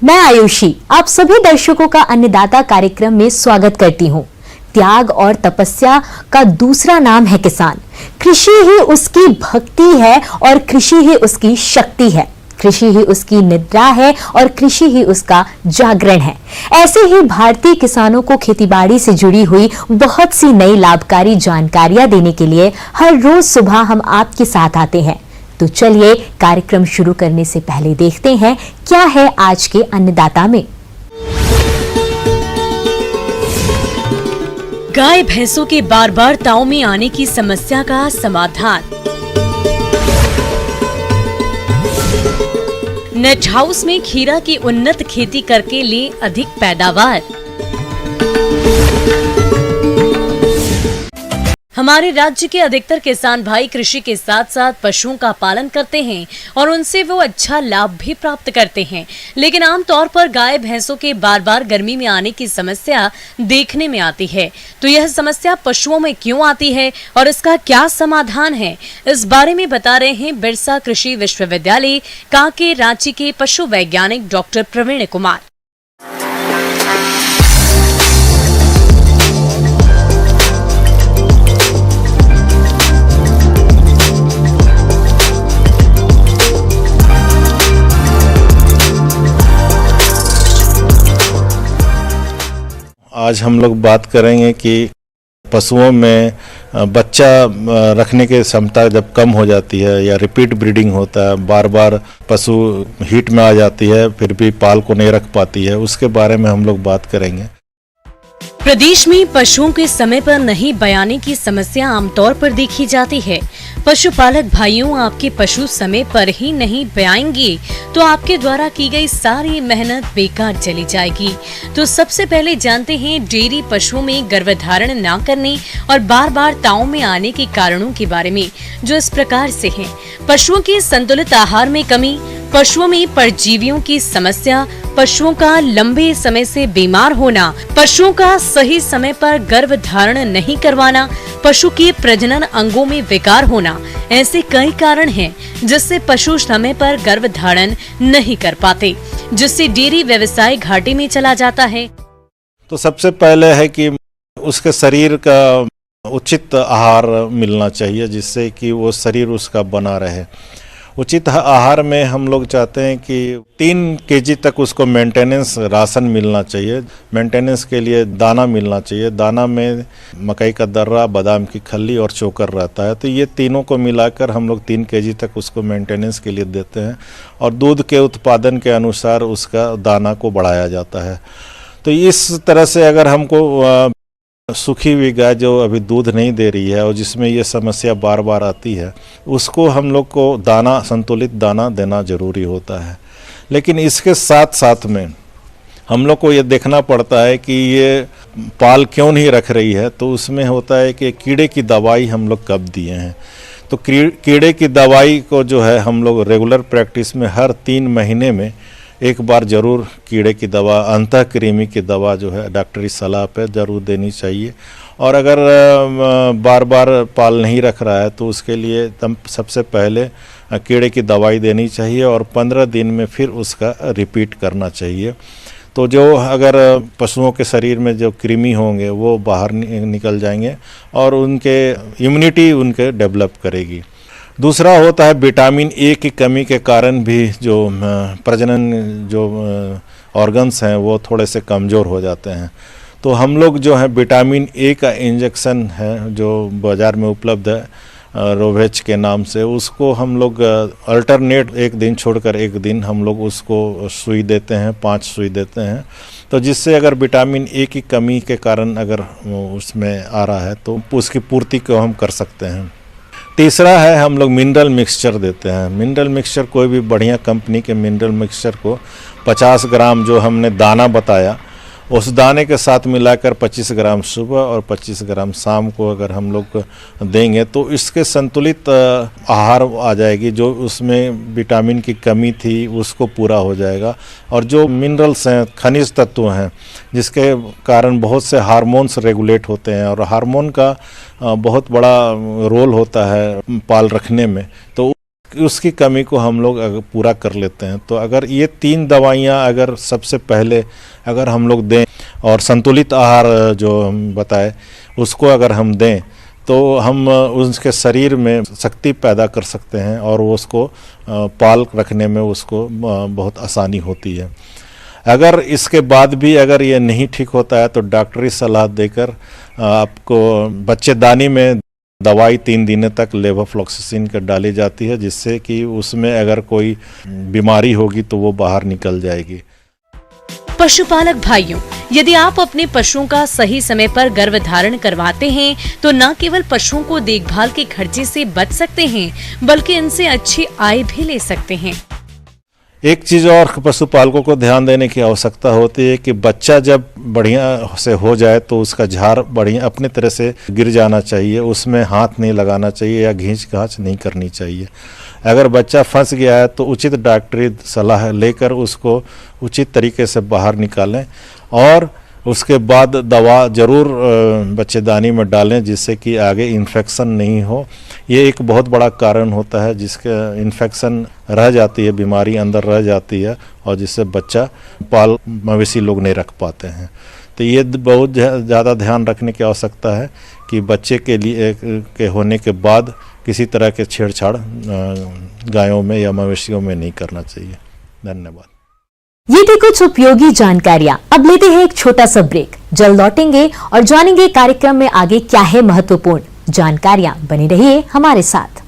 मैं आयुषी आप सभी दर्शकों का अन्नदाता कार्यक्रम में स्वागत करती हूँ। त्याग और तपस्या का दूसरा नाम है किसान। कृषि ही उसकी भक्ति है और कृषि ही उसकी शक्ति है। कृषि ही उसकी निद्रा है और कृषि ही उसका जागरण है। ऐसे ही भारतीय किसानों को खेतीबाड़ी से जुड़ी हुई बहुत सी नई लाभकारी जानकारियां देने के लिए हर रोज सुबह हम आपके साथ आते हैं। तो चलिए कार्यक्रम शुरू करने से पहले देखते हैं क्या है आज के अन्नदाता में। गाय भैंसों के बार बार ताव में आने की समस्या का समाधान। नेट हाउस में खीरा की उन्नत खेती करके ले अधिक पैदावार। हमारे राज्य के अधिकतर किसान भाई कृषि के साथ साथ पशुओं का पालन करते हैं और उनसे वो अच्छा लाभ भी प्राप्त करते हैं, लेकिन आमतौर पर गाय भैंसों के बार बार गर्मी में आने की समस्या देखने में आती है। तो यह समस्या पशुओं में क्यों आती है और इसका क्या समाधान है, इस बारे में बता रहे हैं बिरसा कृषि विश्वविद्यालय कांके रांची के पशु वैज्ञानिक डॉक्टर प्रवीण कुमार। आज हम लोग बात करेंगे कि पशुओं में बच्चा रखने की क्षमता जब कम हो जाती है या रिपीट ब्रीडिंग होता है, बार बार पशु हीट में आ जाती है फिर भी पाल को नहीं रख पाती है, उसके बारे में हम लोग बात करेंगे। प्रदेश में पशुओं के समय पर नहीं बयाने की समस्या आमतौर पर देखी जाती है। पशुपालक भाइयों, आपके पशु समय पर ही नहीं ब्याएंगे तो आपके द्वारा की गई सारी मेहनत बेकार चली जाएगी। तो सबसे पहले जानते हैं डेयरी पशुओं में गर्भधारण न करने और बार बार ताव में आने के कारणों के बारे में, जो इस प्रकार से हैं। पशुओं के संतुलित आहार में कमी, पशुओं में परजीवियों की समस्या, पशुओं का लंबे समय से बीमार होना, पशुओं का सही समय पर गर्भ धारण नहीं करवाना, पशु के प्रजनन अंगों में विकार होना, ऐसे कई कारण हैं जिससे पशु समय पर गर्भ धारण नहीं कर पाते, जिससे डेयरी व्यवसाय घाटे में चला जाता है। तो सबसे पहले है कि उसके शरीर का उचित आहार मिलना चाहिए जिससे कि वो शरीर उसका बना रहे। उचित आहार में हम लोग चाहते हैं कि 3 केजी तक उसको मेंटेनेंस राशन मिलना चाहिए। मेंटेनेंस के लिए दाना मिलना चाहिए। दाना में मकई का दर्रा, बादाम की खल्ली और चोकर रहता है। तो ये तीनों को मिलाकर हम लोग 3 केजी तक उसको मेंटेनेंस के लिए देते हैं और दूध के उत्पादन के अनुसार उसका दाना को बढ़ाया जाता है। तो इस तरह से अगर हमको सूखी हुई गाय जो अभी दूध नहीं दे रही है और जिसमें ये समस्या बार बार आती है, उसको हम लोग को दाना, संतुलित दाना देना जरूरी होता है। लेकिन इसके साथ साथ में हम लोग को ये देखना पड़ता है कि ये पाल क्यों नहीं रख रही है। तो उसमें होता है कि कीड़े की दवाई हम लोग कब दिए हैं। तो कीड़े की दवाई को जो है हम लोग रेगुलर प्रैक्टिस में हर 3 महीने में एक बार जरूर कीड़े की दवा, अंतःकृमि की दवा जो है डॉक्टरी सलाह पे जरूर देनी चाहिए। और अगर बार बार पाल नहीं रख रहा है तो उसके लिए सबसे पहले कीड़े की दवाई देनी चाहिए और 15 दिन में फिर उसका रिपीट करना चाहिए। तो जो अगर पशुओं के शरीर में जो कृमि होंगे वो बाहर निकल जाएंगे और उनके इम्यूनिटी उनके डेवलप करेगी। दूसरा होता है विटामिन ए की कमी के कारण भी जो प्रजनन जो ऑर्गन्स हैं वो थोड़े से कमज़ोर हो जाते हैं। तो हम लोग जो है विटामिन ए का इंजेक्शन है जो बाज़ार में उपलब्ध है रोवेच के नाम से, उसको हम लोग अल्टरनेट एक दिन छोड़कर एक दिन हम लोग उसको सुई देते हैं, 5 सुई देते हैं। तो जिससे अगर विटामिन ए की कमी के कारण अगर उसमें आ रहा है तो उसकी पूर्ति को हम कर सकते हैं। तीसरा है हम लोग मिनरल मिक्सचर देते हैं। मिनरल मिक्सचर कोई भी बढ़िया कंपनी के मिनरल मिक्सचर को 50 ग्राम जो हमने दाना बताया उस दाने के साथ मिलाकर 25 ग्राम सुबह और 25 ग्राम शाम को अगर हम लोग देंगे तो इसके संतुलित आहार आ जाएगी। जो उसमें विटामिन की कमी थी उसको पूरा हो जाएगा और जो मिनरल्स हैं, खनिज तत्व हैं, जिसके कारण बहुत से हार्मोन्स रेगुलेट होते हैं और हार्मोन का बहुत बड़ा रोल होता है पाल रखने में। तो उसकी कमी को हम लोग पूरा कर लेते हैं। तो अगर ये 3 दवाइयाँ अगर सबसे पहले अगर हम लोग दें और संतुलित आहार जो हम बताए उसको अगर हम दें तो हम उसके शरीर में शक्ति पैदा कर सकते हैं और उसको पाल रखने में उसको बहुत आसानी होती है। अगर इसके बाद भी अगर ये नहीं ठीक होता है तो डॉक्टरी सलाह देकर आपको बच्चेदानी में दवाई 3 दिन तक लेवोफ्लॉक्सासिन का डाली जाती है, जिससे कि उसमें अगर कोई बीमारी होगी तो वो बाहर निकल जाएगी। पशुपालक भाइयों, यदि आप अपने पशुओं का सही समय पर गर्भधारण करवाते हैं तो न केवल पशुओं को देखभाल के खर्चे से बच सकते हैं बल्कि इनसे अच्छी आय भी ले सकते हैं। एक चीज़ और पशुपालकों को ध्यान देने की आवश्यकता होती है कि बच्चा जब बढ़िया से हो जाए तो उसका झाड़ बढ़िया अपने तरह से गिर जाना चाहिए, उसमें हाथ नहीं लगाना चाहिए या घींच घांच नहीं करनी चाहिए। अगर बच्चा फंस गया है तो उचित डॉक्टरी सलाह लेकर उसको उचित तरीके से बाहर निकालें और उसके बाद दवा ज़रूर बच्चेदानी में डालें जिससे कि आगे इन्फेक्शन नहीं हो। ये एक बहुत बड़ा कारण होता है जिसके इन्फेक्शन रह जाती है, बीमारी अंदर रह जाती है और जिससे बच्चा पाल मवेशी लोग नहीं रख पाते हैं। तो ये बहुत ज़्यादा ध्यान रखने की आवश्यकता है कि बच्चे के लिए के होने के बाद किसी तरह के छेड़छाड़ गायों में या मवेशियों में नहीं करना चाहिए। धन्यवाद। ये थी कुछ उपयोगी जानकारियां। अब लेते हैं एक छोटा सा ब्रेक, जल्द लौटेंगे और जानेंगे कार्यक्रम में आगे क्या है महत्वपूर्ण जानकारियां। बने रहिए हमारे साथ।